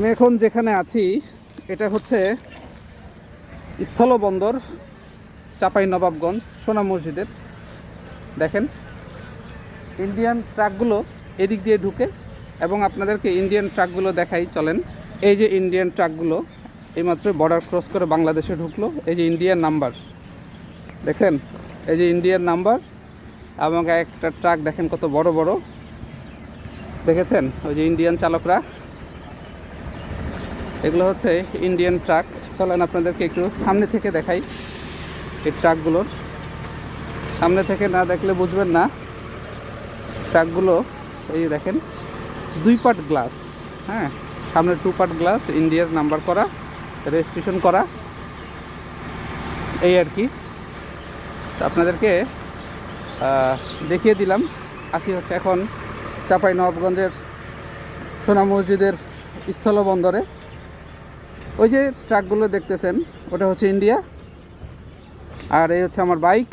আমি এখন যেখানে আছি এটা হচ্ছে স্থলবন্দর চাঁপাইনবাবগঞ্জ সোনা মসজিদের। দেখেন ইন্ডিয়ান ট্রাকগুলো এদিক দিয়ে ঢুকে এবং আপনাদেরকে ইন্ডিয়ান ট্রাকগুলো দেখাই চলেন। এই যে ইন্ডিয়ান ট্রাকগুলো এইমাত্র বর্ডার ক্রস করে বাংলাদেশে ঢুকলো। এই যে ইন্ডিয়ান নাম্বার দেখছেন, এই যে ইন্ডিয়ান নাম্বার এবং একটা ট্রাক দেখেন কত বড় বড়, দেখেছেন ওই যে ইন্ডিয়ান চালকরা, এগুলো হচ্ছে ইন্ডিয়ান ট্রাক। চলেন আপনাদেরকে একটু সামনে থেকে দেখাই। এই ট্রাকগুলোর সামনে থেকে না দেখলে বুঝবেন না। ট্রাকগুলো এই দেখেন 2 পার্ট গ্লাস, হ্যাঁ সামনে 2 পার্ট গ্লাস, ইন্ডিয়ার নাম্বার করা, রেজিস্ট্রেশন করা, এই আর কি। তো আপনাদেরকে দেখিয়ে দিলাম। আসি হচ্ছে এখন চাঁপাইনবাবগঞ্জের সোনা মসজিদের স্থলবন্দরে। ওই যে ট্রাকগুলো দেখতেছেন ওটা হচ্ছে ইন্ডিয়া, আর এই হচ্ছে আমার বাইক।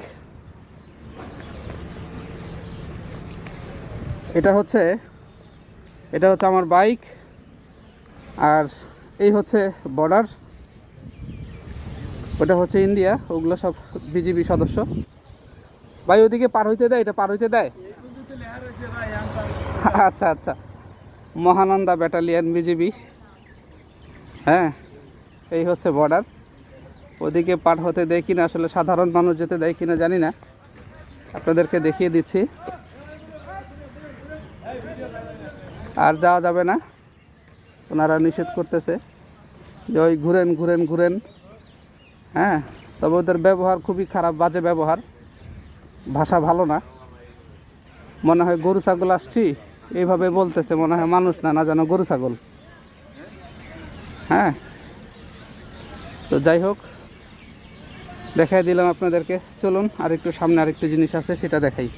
এটা হচ্ছে আমার বাইক, আর এই হচ্ছে বর্ডার, ওটা হচ্ছে ইন্ডিয়া, ওগুলো সব বিজিবি সদস্য। ভাই ওদিকে পার হইতে দেয়, এটা পার হইতে দেয়? আচ্ছা আচ্ছা, মহানন্দা ব্যাটালিয়ন বিজিবি। হ্যাঁ এই হচ্ছে বর্ডার। ওদিকে পার হতে দেয় কিনা, আসলে সাধারণ মানুষ যেতে দেয় কিনা জানি না, আপনাদেরকে দেখিয়ে দিচ্ছি। আর যাওয়া যাবে না, ওনারা নিষেধ করতেছে যে ওই ঘুরেন ঘুরেন ঘুরেন। হ্যাঁ তবে ওদের ব্যবহার খুবই খারাপ, বাজে ব্যবহার, ভাষা ভালো না। মনে হয় গরু ছাগল আসছি এইভাবে বলতেছে, মনে হয় মানুষ না, না জানো গরু ছাগল। হ্যাঁ তো যাই হোক, দেখাই দিলাম আপনাদেরকে। চলুন আর একটু সামনে আরেকটি জিনিস আছে সেটা দেখাই।